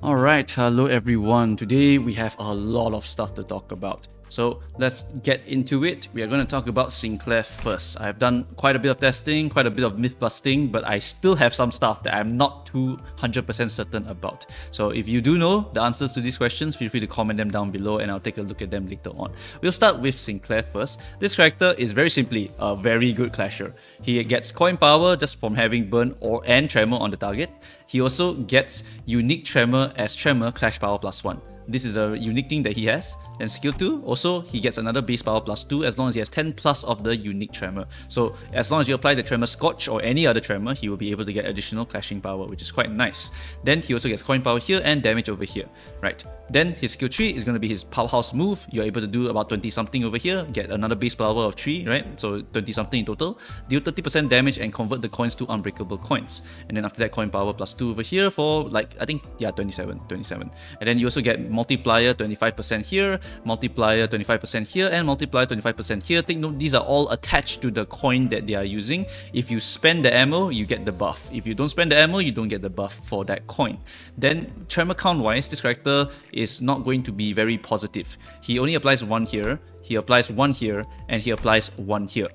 Alright, hello everyone. Today we have a lot of stuff to talk about. So let's get into it. We are going to talk about Sinclair first. I've done quite a bit of testing, quite a bit of myth busting, but I still have some stuff that I'm not 200% certain about. So if you do know the answers to these questions, feel free to comment them down below and I'll take a look at them later on. We'll start with Sinclair first. This character is very simply a very good clasher. He gets coin power just from having burn and tremor on the target. He also gets unique tremor as tremor clash power +1. This is a unique thing that he has. Then skill 2, also he gets another base power +2 as long as he has 10 plus of the unique tremor. So as long as you apply the tremor Scorch or any other tremor, he will be able to get additional clashing power, which is quite nice. Then he also gets coin power here and damage over here, right? Then his skill 3 is going to be his powerhouse move. You're able to do about 20 something over here, get another base power of 3, right? So 20 something in total. Deal 30% damage and convert the coins to unbreakable coins. And then after that, coin power +2 over here for like, I think, yeah, 27. And then you also get multiplier 25% here, multiplier 25% here, and multiplier 25% here. Take note, these are all attached to the coin that they are using. If you spend the ammo, you get the buff. If you don't spend the ammo, you don't get the buff for that coin. Then tremor count wise, this character is not going to be very positive. He only applies 1 here, he applies 1 here, and he applies 1 here.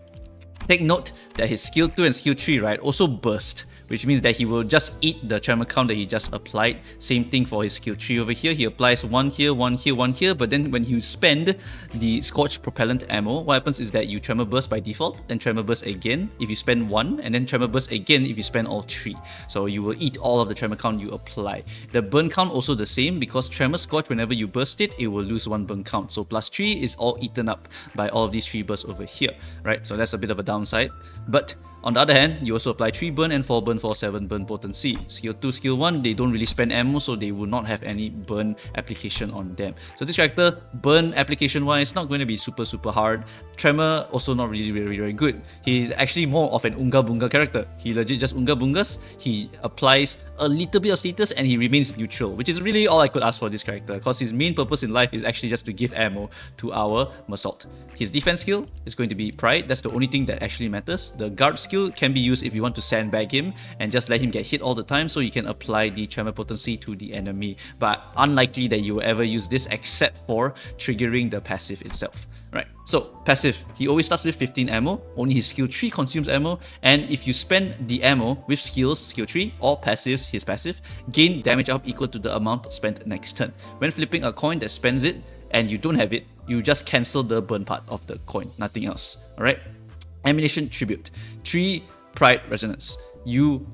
Take note that his skill 2 and skill 3, right, also burst, which means that he will just eat the tremor count that he just applied. Same thing for his skill 3 over here. He applies 1 here, 1 here, 1 here, but then when you spend the Scorch Propellant ammo, what happens is that you tremor burst by default, then tremor burst again if you spend 1, and then tremor burst again if you spend all 3. So you will eat all of the tremor count you apply. The burn count also the same, because tremor Scorch, whenever you burst it, it will lose 1 burn count. So +3 is all eaten up by all of these 3 bursts over here, right? So that's a bit of a downside. But on the other hand, you also apply 3 burn and 4 burn for 7 burn potency. Skill 2, skill 1, they don't really spend ammo, so they will not have any burn application on them. So this character, burn application wise, not going to be super hard. Tremor also not really very good. He's actually more of an Unga Bunga character. He legit just Unga Bungas. He applies a little bit of status and he remains neutral, which is really all I could ask for this character, because his main purpose in life is actually just to give ammo to our Meursault. His defense skill is going to be Pride. That's the only thing that actually matters. The guard skill can be used if you want to sandbag him and just let him get hit all the time, so you can apply the tremor potency to the enemy. But unlikely that you will ever use this except for triggering the passive itself. Right, so passive, he always starts with 15 ammo, only his skill 3 consumes ammo, and if you spend the ammo with skills, skill 3, or passives, his passive, gain damage up equal to the amount spent next turn. When flipping a coin that spends it, and you don't have it, you just cancel the burn part of the coin, nothing else. Alright, Ammunition Tribute, 3 Pride Resonance.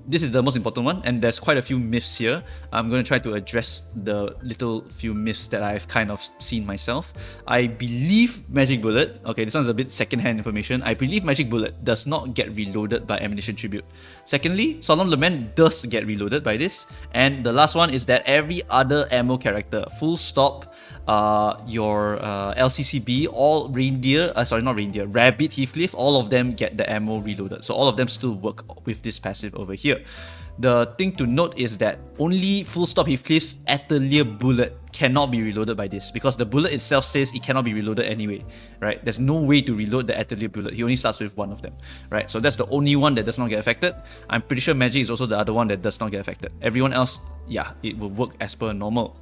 This is the most important one, and there's quite a few myths here. I'm going to try to address the little few myths that I've kind of seen myself. I believe Magic Bullet, okay, this one's a bit second-hand information. I believe Magic Bullet does not get reloaded by Ammunition Tribute. Secondly, Solemn Lament does get reloaded by this. And the last one is that every other ammo character, full stop, your LCCB, all reindeer, Rabbit, Heathcliff, all of them get the ammo reloaded. So all of them still work with this passive over here. The thing to note is that only full stop Heathcliff's Atelier Bullet cannot be reloaded by this, because the bullet itself says it cannot be reloaded anyway, right? There's no way to reload the Atelier Bullet. He only starts with 1 of them, right? So that's the only one that does not get affected. I'm pretty sure Magic is also the other one that does not get affected. Everyone else, yeah, it will work as per normal.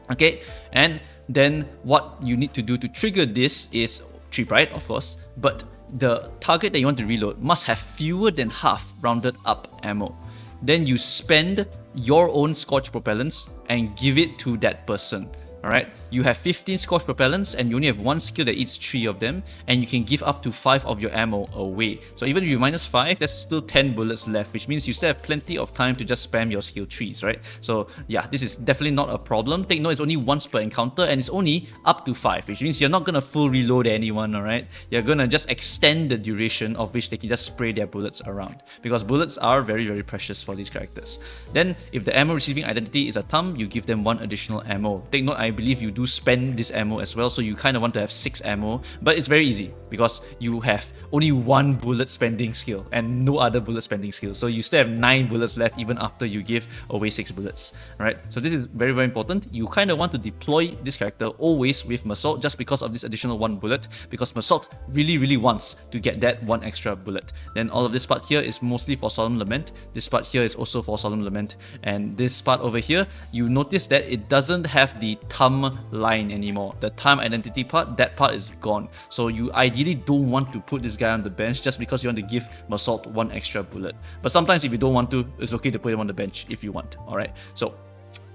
Okay, and then what you need to do to trigger this is 3 Pride, of course, but the target that you want to reload must have fewer than half rounded up ammo. Then you spend your own Scorch Propellants and give it to that person. Alright, you have 15 Scorch Propellants and you only have 1 skill that eats 3 of them, and you can give up to 5 of your ammo away. So even if you minus 5, there's still 10 bullets left, which means you still have plenty of time to just spam your skill 3s, right? So yeah, this is definitely not a problem. Take note, it's only once per encounter and it's only up to 5, which means you're not gonna full reload anyone, alright? You're gonna just extend the duration of which they can just spray their bullets around, because bullets are very precious for these characters. Then if the ammo receiving identity is a thumb, you give them 1 additional ammo. Take note, I believe you do spend this ammo as well, so you kind of want to have 6 ammo, but it's very easy because you have only 1 bullet spending skill and no other bullet spending skill. So you still have 9 bullets left even after you give away 6 bullets, right? So this is very, very important. You kind of want to deploy this character always with Meursault just because of this additional 1 bullet, because Meursault really, really wants to get that 1 extra bullet. Then all of this part here is mostly for Solemn Lament. This part here is also for Solemn Lament. And this part over here, you notice that it doesn't have the thumb line anymore. The time identity part, that part is gone. So you ideally don't want to put this guy on the bench just because you want to give Meursault 1 extra bullet. But sometimes if you don't want to, it's okay to put him on the bench if you want. Alright, so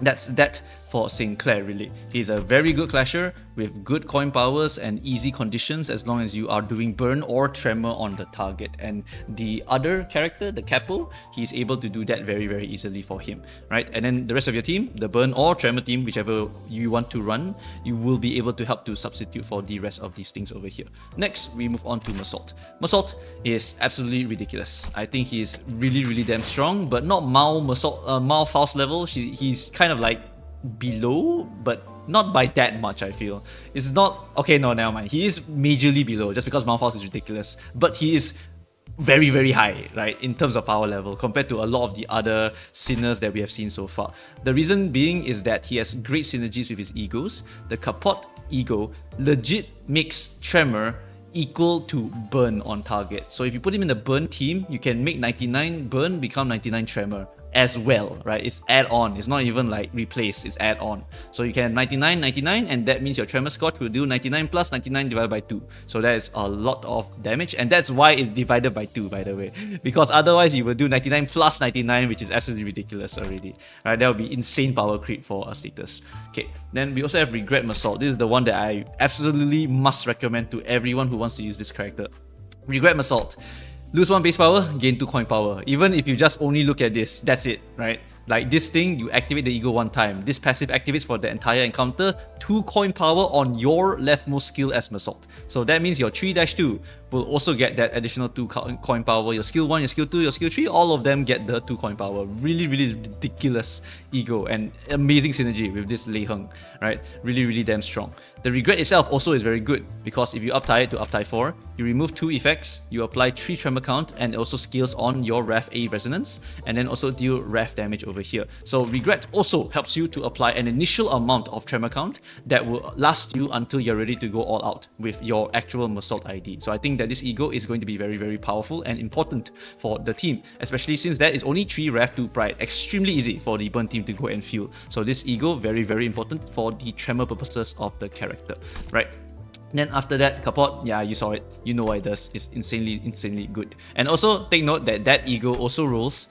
that's that for Sinclair really. He's a very good clasher with good coin powers and easy conditions as long as you are doing burn or tremor on the target. And the other character, the Capo, he's able to do that very, very easily for him, right? And then the rest of your team, the burn or tremor team, whichever you want to run, you will be able to help to substitute for the rest of these things over here. Next, we move on to Meursault. Meursault is absolutely ridiculous. I think he's really, really damn strong, but not Mao Faust level. He's kind of like below, but not by that much. I feel it's not okay. No, never mind. He is majorly below just because Mao Faust is ridiculous, but he is very, very high, right, in terms of power level compared to a lot of the other sinners that we have seen so far. The reason being is that he has great synergies with his egos. The Capote ego legit makes tremor equal to burn on target. So if you put him in the burn team, you can make 99 burn become 99 tremor as well, right? It's add-on. It's not even like replace, it's add-on. So you can 99, 99, and that means your tremor scotch will do 99 plus 99 divided by 2. So that is a lot of damage, and that's why it's divided by 2, by the way. Because otherwise you will do 99 plus 99, which is absolutely ridiculous already. Right? That would be insane power creep for a status. Okay, then we also have Regret Meursault. This is the one that I absolutely must recommend to everyone who wants to use this character. Regret Meursault. Lose 1 base power, gain 2 coin power. Even if you just only look at this, that's it, right? Like this thing, you activate the ego 1 time. This passive activates for the entire encounter, 2 coin power on your leftmost skill as Meursault. So that means your 3-2 will also get that additional 2 coin power. Your skill 1, your skill 2, your skill 3, all of them get the 2 coin power. Really, really ridiculous ego and amazing synergy with this Lei Heng, right? Really, really damn strong. The Regret itself also is very good because if you uptie it to uptie 4, you remove 2 effects, you apply 3 tremor count, and it also scales on your Wrath A resonance, and then also deal Wrath damage over here. So Regret also helps you to apply an initial amount of tremor count that will last you until you're ready to go all out with your actual Meursault ID. So I think that this ego is going to be very, very powerful and important for the team, especially since there is only 3 Wrath 2 Pride. Extremely easy for the burn team to go and fuel. So this ego, very, very important for the tremor purposes of the character, right? Then after that, Capote, yeah, you saw it. You know what it does. It's insanely good. And also take note that that ego also rolls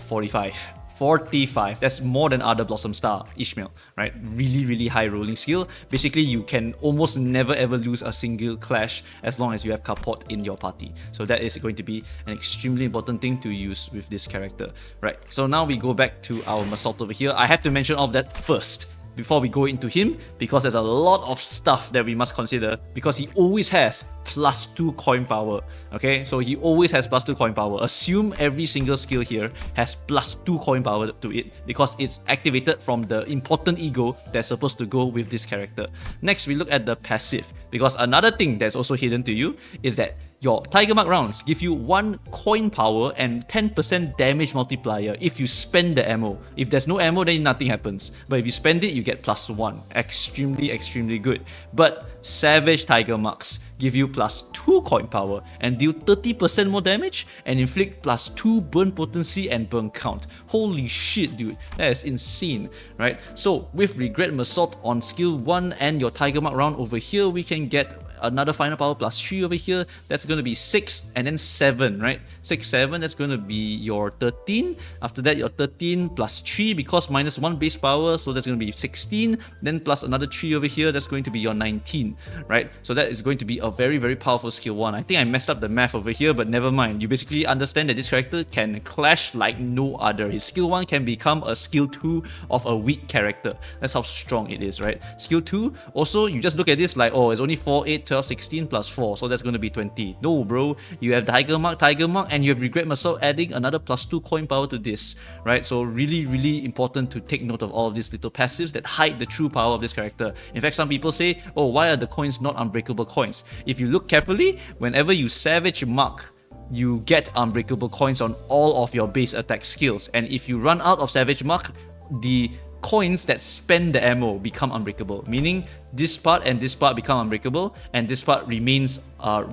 45. 45. That's more than other Blossom Star Ishmael, right? Really, really high rolling skill. Basically, you can almost never ever lose a single clash as long as you have Capote in your party. So that is going to be an extremely important thing to use with this character, right? So now we go back to our Meursault over here. I have to mention all of that first before we go into him, because there's a lot of stuff that we must consider, because he always has +2 coin power. Okay, so he always has +2 coin power. Assume every single skill here has +2 coin power to it because it's activated from the important ego that's supposed to go with this character. Next, we look at the passive, because another thing that's also hidden to you is that your Tiger Mark rounds give you 1 coin power and 10% damage multiplier if you spend the ammo. If there's no ammo, then nothing happens. But if you spend it, you get +1. Extremely good. But Savage Tiger Marks give you +2 coin power and deal 30% more damage and inflict +2 burn potency and burn count. Holy shit, dude. That is insane, right? So with Regret Meursault on skill 1 and your Tiger Mark round over here, we can get another final power +3 over here. That's going to be 6 and then 7, right? 6, 7, that's going to be your 13. After that, your 13 +3 because -1 base power, so that's going to be 16. Then plus another 3 over here, that's going to be your 19, right? So that is going to be a very, very powerful skill 1. I think I messed up the math over here, but never mind. You basically understand that this character can clash like no other. His skill 1 can become a skill 2 of a weak character. That's how strong it is, right? Skill 2, also, you just look at this like, oh, it's only 4, 8, 8, 12, 16 plus 4, so that's going to be 20. No, bro, you have Tiger Mark, and you have Regret Meursault adding another +2 coin power to this, right? So really important to take note of all of these little passives that hide the true power of this character. In fact, some people say, oh, why are the coins not unbreakable coins? If you look carefully, whenever you Savage Mark, you get unbreakable coins on all of your base attack skills, and if you run out of Savage Mark, the coins that spend the ammo become unbreakable, meaning this part and this part become unbreakable, and this part remains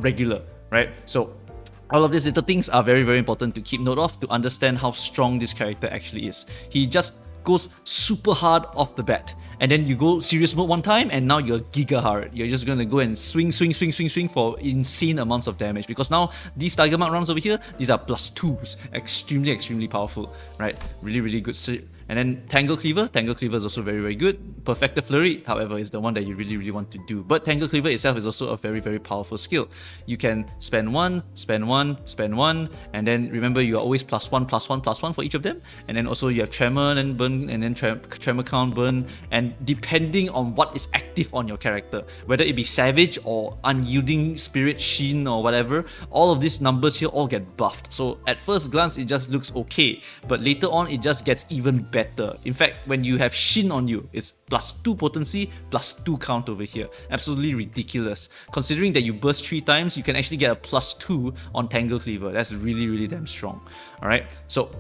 regular, right? So all of these little things are very important to keep note of to understand how strong this character actually is. He just goes super hard off the bat, and then you go serious mode one time and now you're giga hard. You're just gonna go and swing for insane amounts of damage, because now these Tiger Mark rounds over here, these are +2s, extremely powerful, right? Really good. And then Tangle Cleaver is also very good. Perfector Flurry, however, is the one that you really want to do. But Tangle Cleaver itself is also a very powerful skill. You can spend one, and then remember you are always +1 for each of them. And then also you have Tremor and Burn, and then Tremor Count, Burn, and depending on what is active on your character, whether it be Savage or Unyielding Spirit, Sheen or whatever, all of these numbers here all get buffed. So at first glance it just looks okay, but later on it just gets even better. In fact, when you have Shin on you, it's +2 potency, +2 count over here. Absolutely ridiculous. Considering that you burst 3 times, you can actually get a +2 on Tangle Cleaver. That's really damn strong. Alright, so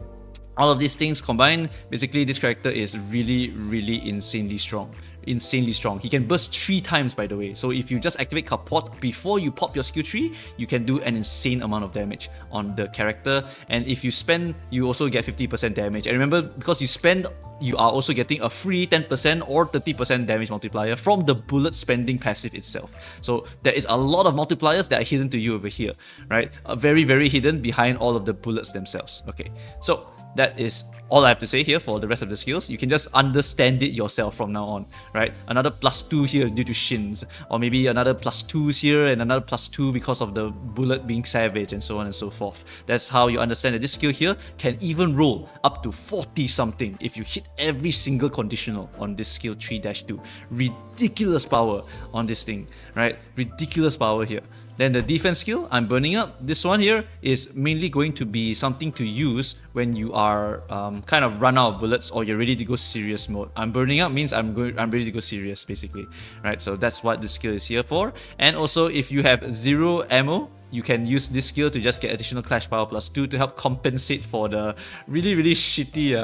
all of these things combined, basically this character is really insanely strong. He can burst 3 times, by the way. So if you just activate Kapot before you pop your skill tree, you can do an insane amount of damage on the character. And if you spend, you also get 50% damage. And remember, because you spend, you are also getting a free 10% or 30% damage multiplier from the bullet spending passive itself. So there is a lot of multipliers that are hidden to you over here, right? Very hidden behind all of the bullets themselves. Okay, so that is all I have to say here for the rest of the skills. You can just understand it yourself from now on, right? Another +2 here due to Shins, or maybe another +2s here and another +2 because of the bullet being Savage, and so on and so forth. That's how you understand that this skill here can even roll up to 40 something if you hit every single conditional on this skill 3-2. Ridiculous power on this thing, right? Ridiculous power here. Then the defense skill, I'm burning up. This one here is mainly going to be something to use when you are kind of run out of bullets or you're ready to go serious mode. I'm burning up means I'm ready to go serious, basically, right? So that's what this skill is here for. And also, if you have 0 ammo, you can use this skill to just get additional clash power +2 to help compensate for the really shitty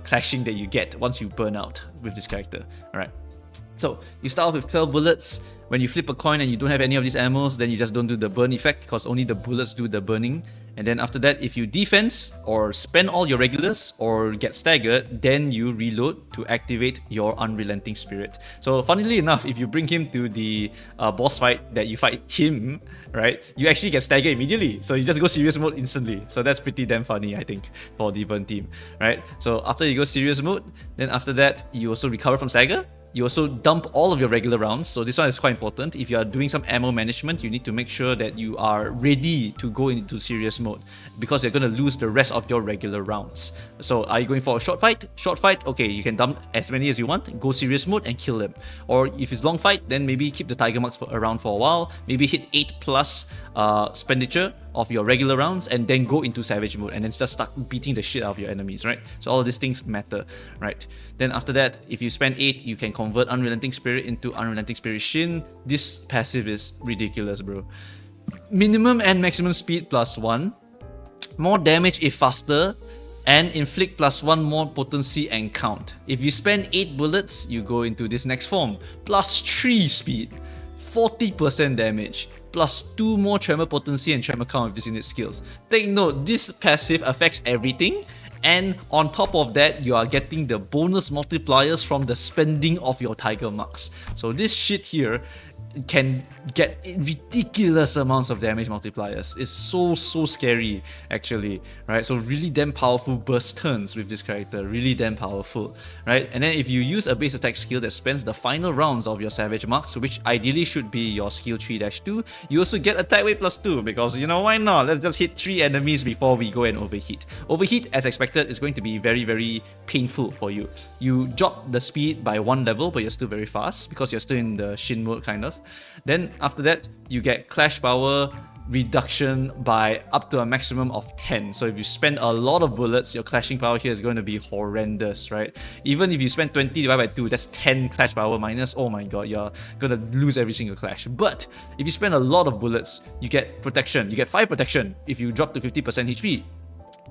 clashing that you get once you burn out with this character. Alright, so you start off with 12 bullets. When you flip a coin and you don't have any of these ammos, then you just don't do the burn effect, because only the bullets do the burning. And then after that, if you defense or spend all your regulars or get staggered, then you reload to activate your Unrelenting Spirit. So funnily enough, if you bring him to the boss fight that you fight him, right, you actually get staggered immediately. So you just go serious mode instantly. So that's pretty damn funny, I think, for the burn team, right? So after you go serious mode, then after that, you also recover from stagger. You also dump all of your regular rounds, so this one is quite important. If you are doing some ammo management, you need to make sure that you are ready to go into serious mode, because you're going to lose the rest of your regular rounds. So are you going for a short fight? Short fight, okay, you can dump as many as you want, go serious mode and kill them. Or if it's long fight, then maybe keep the Tiger Marks around for a while, maybe hit 8+ expenditure of your regular rounds, and then go into Savage mode and then just start beating the shit out of your enemies, right? So all of these things matter, right? Then after that, if you spend 8, you can convert Unrelenting Spirit into Unrelenting Spirit Shin. This passive is ridiculous, bro. Minimum and maximum speed +1, more damage if faster, and inflict +1 more potency and count. If you spend 8 bullets, you go into this next form, +3 speed, 40% damage, +2 more tremor potency and tremor count with this unit skills. Take note, this passive affects everything, and on top of that, you are getting the bonus multipliers from the spending of your Tiger Marks. So this shit here can get ridiculous amounts of damage multipliers. It's so scary actually, right? So really damn powerful burst turns with this character, really damn powerful, right? And then if you use a base attack skill that spends the final rounds of your Savage marks, which ideally should be your skill 3-2, you also get attack weight +2 because, you know, why not? Let's just hit 3 enemies before we go and overheat. Overheat, as expected, is going to be very painful for you. You drop the speed by 1 level, but you're still very fast because you're still in the Shin mode kind of. Then after that, you get clash power reduction by up to a maximum of 10. So if you spend a lot of bullets, your clashing power here is going to be horrendous, right? Even if you spend 20 divided by 2, that's 10 clash power minus. Oh my god, you're gonna lose every single clash. But if you spend a lot of bullets, you get protection. You get 5 protection if you drop to 50% HP.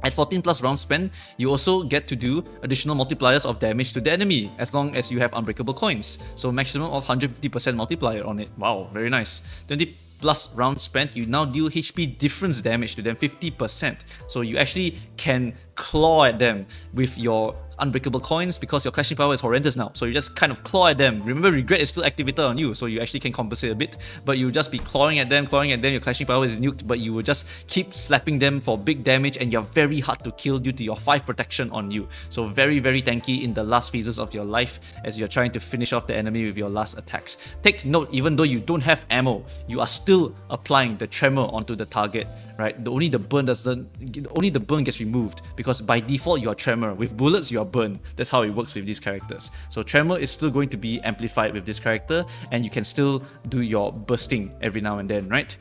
At 14 plus rounds spent, you also get to do additional multipliers of damage to the enemy as long as you have unbreakable coins. So maximum of 150% multiplier on it. Wow, very nice. 20 plus rounds spent, you now deal HP difference damage to them 50%. So you actually can claw at them with your unbreakable coins because your clashing power is horrendous now. So you just kind of claw at them. Remember, regret is still activated on you, so you actually can compensate a bit, but you'll just be clawing at them, your clashing power is nuked, but you will just keep slapping them for big damage and you're very hard to kill due to your 5 protection on you. So very tanky in the last phases of your life as you're trying to finish off the enemy with your last attacks. Take note, even though you don't have ammo, you are still applying the tremor onto the target, right? Only the burn gets removed because by default you are tremor. With bullets you are burn. That's how it works with these characters. So tremor is still going to be amplified with this character, and you can still do your bursting every now and then, right?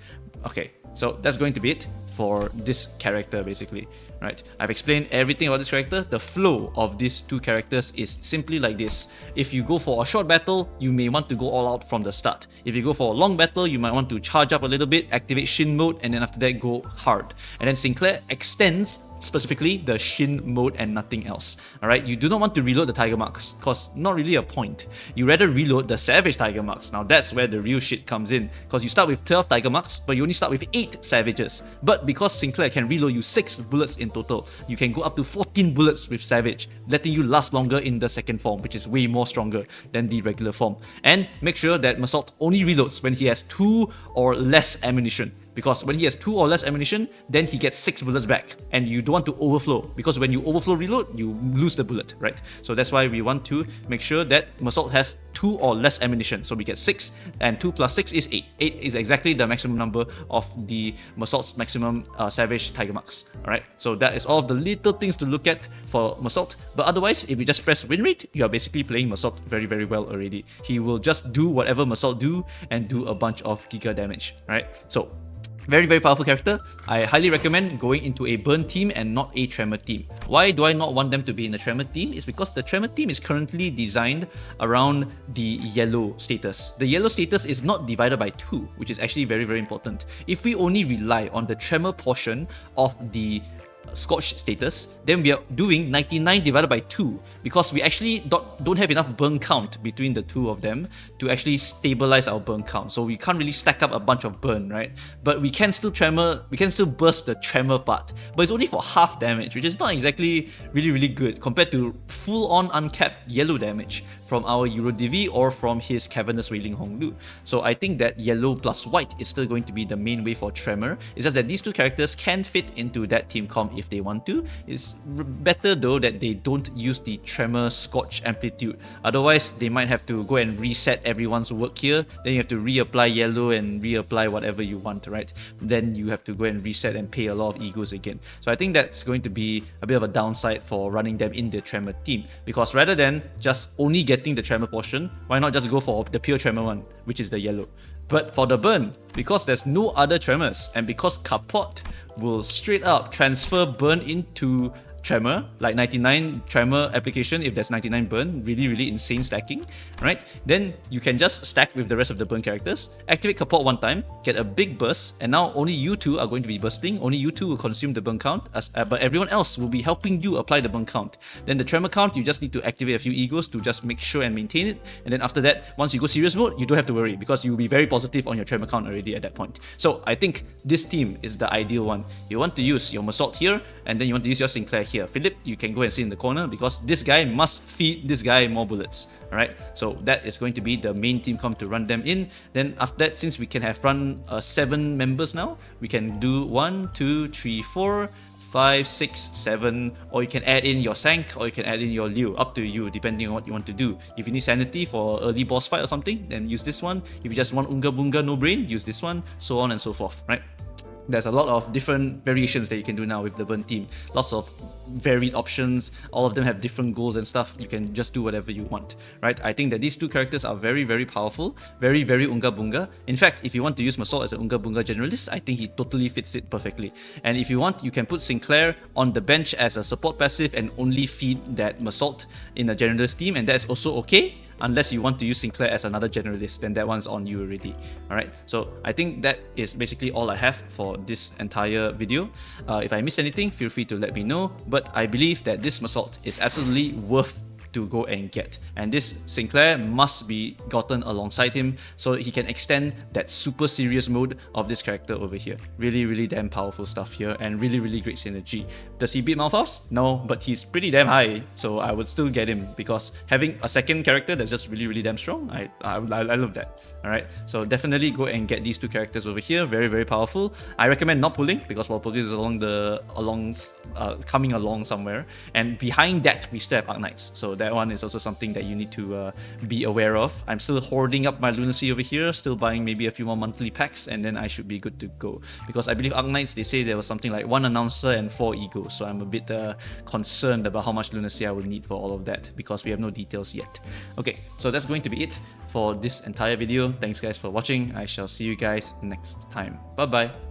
Okay, so that's going to be it for this character basically, right? I've explained everything about this character. The flow of these two characters is simply like this. If you go for a short battle, you may want to go all out from the start. If you go for a long battle, you might want to charge up a little bit, activate Shin mode, and then after that go hard. And then Sinclair extends specifically the Shin mode and nothing else. Alright, you do not want to reload the Tiger Marks, cause not really a point. You rather reload the Savage Tiger Marks. Now that's where the real shit comes in, cause you start with 12 Tiger Marks, but you only start with 8 Savages. But because Sinclair can reload you 6 bullets in total, you can go up to 14 bullets with Savage, letting you last longer in the second form, which is way more stronger than the regular form. And make sure that Meursault only reloads when he has 2 or less ammunition. Because when he has 2 or less ammunition, then he gets 6 bullets back, and you don't want to overflow, because when you overflow reload, you lose the bullet, right? So that's why we want to make sure that Meursault has 2 or less ammunition. So we get 6, and 2 plus 6 is 8. 8 is exactly the maximum number of the Meursault's maximum Savage Tiger Marks. Alright, so that is all of the little things to look at for Meursault. But otherwise, if you just press win rate, you are basically playing Meursault very well already. He will just do whatever Meursault do and do a bunch of giga damage, right? So very powerful character. I highly recommend going into a burn team and not a tremor team. Why do I not want them to be in the tremor team? It's because the tremor team is currently designed around the yellow status. The yellow status is not divided by 2, which is actually very important. If we only rely on the tremor portion of the Scorch status, then we are doing 99 divided by 2 because we actually don't have enough burn count between the two of them to actually stabilize our burn count. So we can't really stack up a bunch of burn, right? But we can still burst the tremor part, but it's only for half damage, which is not exactly really good compared to full-on uncapped yellow damage from our Euro Divi or from his Cavernous Wailing Honglu. So I think that yellow plus white is still going to be the main way for tremor. It's just that these two characters can fit into that team comp if they want to. It's better though that they don't use the tremor scorch amplitude. Otherwise, they might have to go and reset everyone's work here. Then you have to reapply yellow and reapply whatever you want, right? Then you have to go and reset and pay a lot of egos again. So I think that's going to be a bit of a downside for running them in the tremor team, because rather than just only getting the tremor portion, why not just go for the pure tremor one, which is the yellow? But for the burn, because there's no other tremors, and because Kapot will straight up transfer burn into tremor, like 99 tremor application if there's 99 burn, really insane stacking, right? Then you can just stack with the rest of the burn characters, activate Kapot one time, get a big burst, and now only you two are going to be bursting, only you two will consume the burn count, but everyone else will be helping you apply the burn count. Then the tremor count, you just need to activate a few egos to just make sure and maintain it, and then after that, once you go serious mode, you don't have to worry because you'll be very positive on your tremor count already at that point. So I think this team is the ideal one. You want to use your Meursault here and then you want to use your Sinclair here. Philip, you can go and sit in the corner because this guy must feed this guy more bullets. Alright, so that is going to be the main team comp to run them in. Then after that, since we can have run 7 members now, we can do 1, 2, 3, 4, 5, 6, 7, or you can add in your Sank, or you can add in your Liu, up to you, depending on what you want to do. If you need sanity for early boss fight or something, then use this one. If you just want Unga Bunga no brain, use this one, so on and so forth, right? There's a lot of different variations that you can do now with the burn team. Lots of varied options. All of them have different goals and stuff. You can just do whatever you want, right? I think that these 2 characters are very, very powerful. Very, very Unga Bunga. In fact, if you want to use Meursault as an Unga Bunga generalist, I think he totally fits it perfectly. And if you want, you can put Sinclair on the bench as a support passive and only feed that Meursault in a generalist team, and that's also okay. Unless you want to use Sinclair as another generalist, then that one's on you already. Alright, so I think that is basically all I have for this entire video. If I missed anything, feel free to let me know, but I believe that this Meursault is absolutely worth to go and get, and this Sinclair must be gotten alongside him so he can extend that super serious mode of this character over here. Really, really damn powerful stuff here, and really, really great synergy. Does he beat Malphas? No, but he's pretty damn high, so I would still get him because having a second character that's just really, really damn strong, I love that. Alright, so definitely go and get these 2 characters over here. Very, very powerful. I recommend not pulling because Walpurgis is coming along somewhere, and behind that we still have Arknights, so that one is also something that you need to be aware of. I'm still hoarding up my lunacy over here, still buying maybe a few more monthly packs, and then I should be good to go. Because I believe Arknights, they say there was something like 1 announcer and 4 egos, so I'm a bit concerned about how much lunacy I will need for all of that because we have no details yet. Okay, so that's going to be it for this entire video. Thanks guys for watching. I shall see you guys next time. Bye bye.